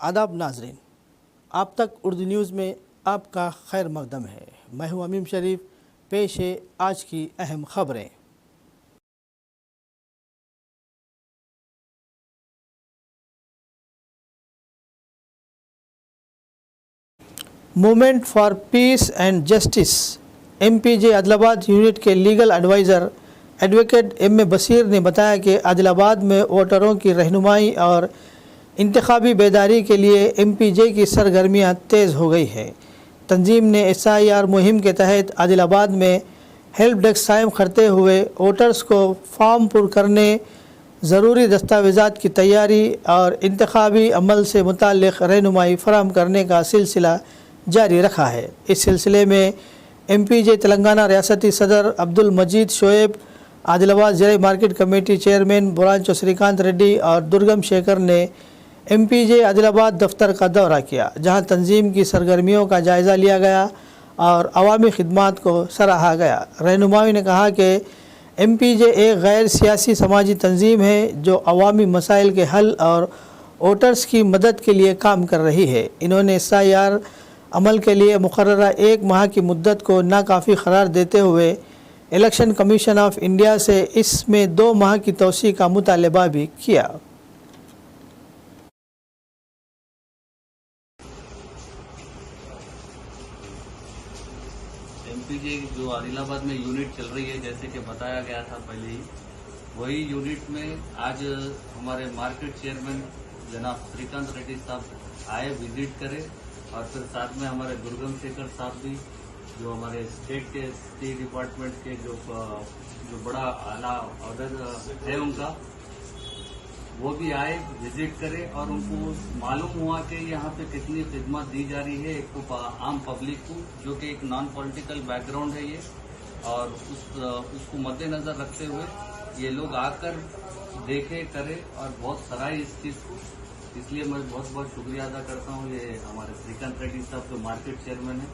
आदाब नाजरीन, आप तक उर्दू न्यूज़ में आपका खैर मकदम है। मैं हूं अमीम शरीफ। पेश है आज की अहम खबरें। Movement for peace and justice MPJ Adilabad unit के legal adviser advocate M.A. Bashir ने बताया कि आदिलाबाद में वोटरों की रहनुमाई और इंतखाबी बेदारी के लिए MPJ की सरगर्मियां तेज़ हो गई है। तंजीम ने SIR मुहिम के तहत आदिलाबाद में हेल्प डेस्क कायम करते हुए वोटर्स को फॉर्म पुर करने, ज़रूरी दस्तावेज़ात की तैयारी और इंतखाबी अमल से मुताल्लिक़ रहनुमाई फराहम करने का सिलसिला जारी रखा है। इस सिलसिले में MPJ तेलंगाना रियासती सदर अब्दुल मजीद शोएब, आदिलाबाद ज़िला मार्केट कमेटी चेयरमैन बुरांचो श्रीकांत रेड्डी और दुर्गम शेखर ने MPJ आदिलाबाद दफ्तर का दौरा किया, जहां तंजीम की सरगर्मियों का जायज़ा लिया गया और अवामी खिदमात को सराहा गया। रहनुमाई ने कहा कि MPJ एक गैर सियासी समाजी तंजीम है जो अवामी मसाइल के हल और वोटर्स की मदद के लिए काम कर रही है। इन्होंने SIR अमल के लिए मुकर्ररा 1 माह की मुद्दत को नाकाफ़ी करार देते हुए इलेक्शन कमीशन ऑफ इंडिया से इसमें 2 माह की तोसी का मुतालबा भी किया। MPJ जो आदिलाबाद में यूनिट चल रही है, जैसे कि बताया गया था पहले ही, वही यूनिट में आज हमारे मार्केट चेयरमैन जनाब श्रीकांत रेड्डी साहब आए, विजिट करे और फिर साथ में हमारे दुर्गम शेखर साहब भी, जो हमारे स्टेट के स्टेट डिपार्टमेंट के जो बड़ा आला ऑर्डर है उनका, वो भी आए, विजिट करे और उनको मालूम हुआ कि यहाँ पे कितनी खिदमत दी जा रही है एक आम पब्लिक को, जो कि एक नॉन पॉलिटिकल बैकग्राउंड है ये, और उसको मद्देनजर रखते हुए ये लोग आकर देखे, करे और बहुत सराहे इस चीज़ को। इसलिए मैं बहुत बहुत शुक्रिया अदा करता हूँ ये हमारे श्रीकांत रेड्डी साहब जो मार्केट चेयरमैन है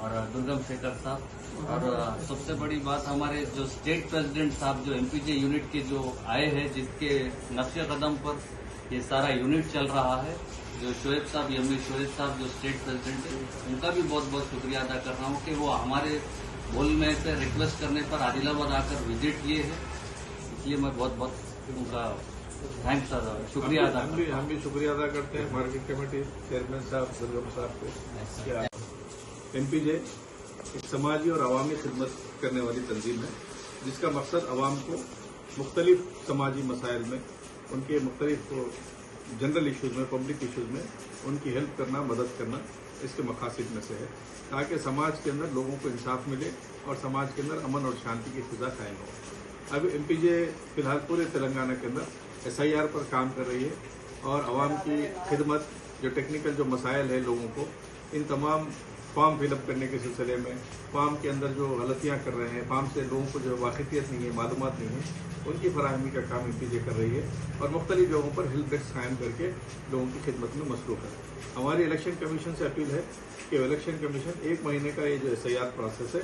और दुर्गम शेखर साहब, और सबसे बड़ी बात हमारे जो स्टेट प्रेसिडेंट साहब जो MPJ यूनिट के जो आए हैं, जिसके नक्शे कदम पर ये सारा यूनिट चल रहा है, जो शोएब साहब, M.A. शोएब साहब जो स्टेट प्रेसिडेंट है, उनका भी बहुत बहुत शुक्रिया अदा कर रहा हूँ कि वो हमारे बोलने से रिक्वेस्ट करने पर आदिलाबाद आकर विजिट किए हैं। इसलिए मैं बहुत बहुत उनका थैंक्स शुक्रिया अदा करते हैं। हम भी शुक्रिया अदा करते हैं मार्केट कमेटी चेयरमैन साहब दुर्गम साहब को। MPJ एक समाजी और अवामी खिदमत करने वाली तंजीम है, जिसका मकसद अवाम को मुख्तलिफ समाजी मसाइल में, उनके मुख्तलिफ जनरल इशूज़ में, पब्लिक इशूज़ में उनकी हेल्प करना, मदद करना इसके मकासद में से है, ताकि समाज के अंदर लोगों को इंसाफ मिले और समाज के अंदर अमन और शांति की फिजा कायम हो। अब MPJ फिलहाल पूरे तेलंगाना के अंदर SIR पर काम कर रही है और अवाम की खिदमत, जो टेक्निकल जो मसाइल है लोगों को, इन तमाम फॉर्म फिलअप करने के सिलसिले में, फॉर्म के अंदर जो गलतियां कर रहे हैं, फॉर्म से लोगों को जो वाकिफियत नहीं है, मालूमात नहीं है, उनकी फराहमी का काम MPJ कर रही है और मुख्तलिफ जगहों पर हेल्प डेस्क कायम करके लोगों की खिदमत में मसरूफ है। हमारी इलेक्शन कमीशन से अपील है कि इलेक्शन कमीशन 1 महीने का ये जो SIR प्रोसेस है,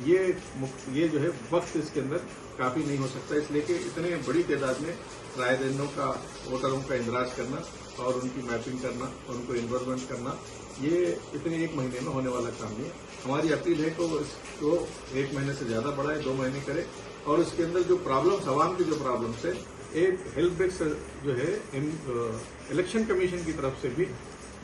ये जो है वक्त इसके अंदर काफ़ी नहीं हो सकता, इसलिए कि इतने बड़ी तादाद में रायदनों का, वोटरों का इंदराज करना और उनकी मैपिंग करना और उनको इन्वॉल्वमेंट करना, ये इतने 1 महीने में होने वाला काम नहीं है। हमारी अपील है कि इसको 1 महीने से ज़्यादा बढ़ाए, 2 महीने करे और उसके अंदर जो प्रॉब्लम्स, आवाम की जो प्रॉब्लम्स है, एक हेल्प डेस्क जो है इलेक्शन कमीशन की तरफ से भी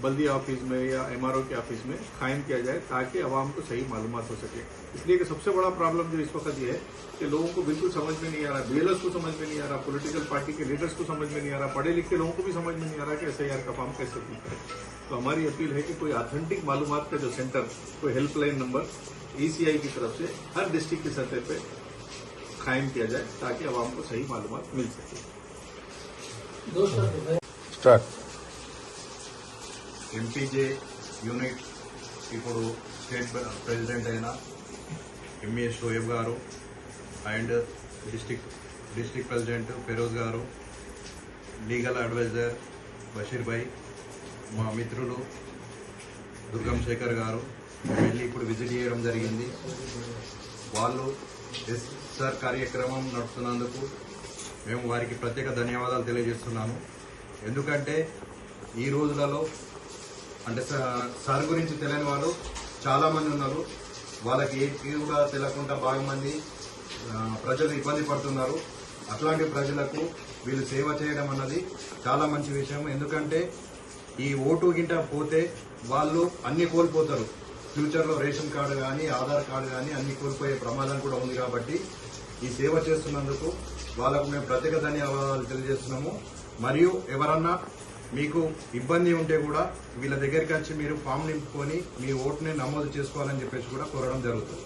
बल्दिया ऑफिस में या MRO के ऑफिस में कायम किया जाए, ताकि आवाम को सही मालूमात हो सके। इसलिए कि सबसे बड़ा प्रॉब्लम जो इस वक्त ये है कि लोगों को बिल्कुल समझ में नहीं आ रहा, BLOs को समझ में नहीं आ रहा, पॉलिटिकल पार्टी के लीडर्स को समझ में नहीं आ रहा, पढ़े लिखे लोगों को भी समझ में नहीं आ रहा कि SIR का फॉर्म कैसे फिल करें। तो हमारी अपील है कि कोई ऑथेंटिक मालूमात का जो सेंटर, कोई हेल्पलाइन नंबर ECI की तरफ से हर डिस्ट्रिक्ट की सतह पर कायम किया जाए, ताकि आवाम को सही मालूमात मिल सके। MPJ యూనిట్ ఇప్పుడు స్టేట్ ప్రెసిడెంట్ అయిన M.A. షోయబ్ గారు అండ్ డిస్ట్రిక్ట్ ప్రెసిడెంట్ ఫెరోజ్ గారు, లీగల్ అడ్వైజర్ బషీర్ భాయ్, మా మిత్రులు దుర్గం శేఖర్ గారు వెళ్ళి ఇప్పుడు విజిట్ చేయడం జరిగింది. వాళ్ళు SIR కార్యక్రమం నడుపుతున్నందుకు మేము వారికి ప్రత్యేక ధన్యవాదాలు తెలియజేస్తున్నాను. ఎందుకంటే ఈ రోజులలో అంటే సార్ గురించి తెలియని వాళ్ళు చాలా మంది ఉన్నారు. వాళ్ళకి ఏ కూడా తెలియకుండా బాగా మంది ప్రజలు ఇబ్బంది పడుతున్నారు. అట్లాంటి ప్రజలకు వీళ్ళు సేవ చేయడం అన్నది చాలా మంచి విషయం. ఎందుకంటే ఈ ఓటు గింట పోతే వాళ్ళు అన్ని కోల్పోతారు. ఫ్యూచర్లో రేషన్ కార్డు కానీ ఆధార్ కార్డు కానీ అన్ని కోల్పోయే ప్రమాదం కూడా ఉంది. కాబట్టి ఈ సేవ చేస్తున్నందుకు వాళ్ళకు మేము ప్రత్యేక ధన్యవాదాలు తెలియజేస్తున్నాము. మరియు ఎవరన్నా మీకు ఇబ్బంది ఉంటే కూడా వీళ్ళ దగ్గరికి వచ్చి మీరు ఫామ్ నింపుకొని మీ ఓటుని నమోదు చేసుకోవాలని చెప్పేసి కూడా కోరడం జరుగుతుంది.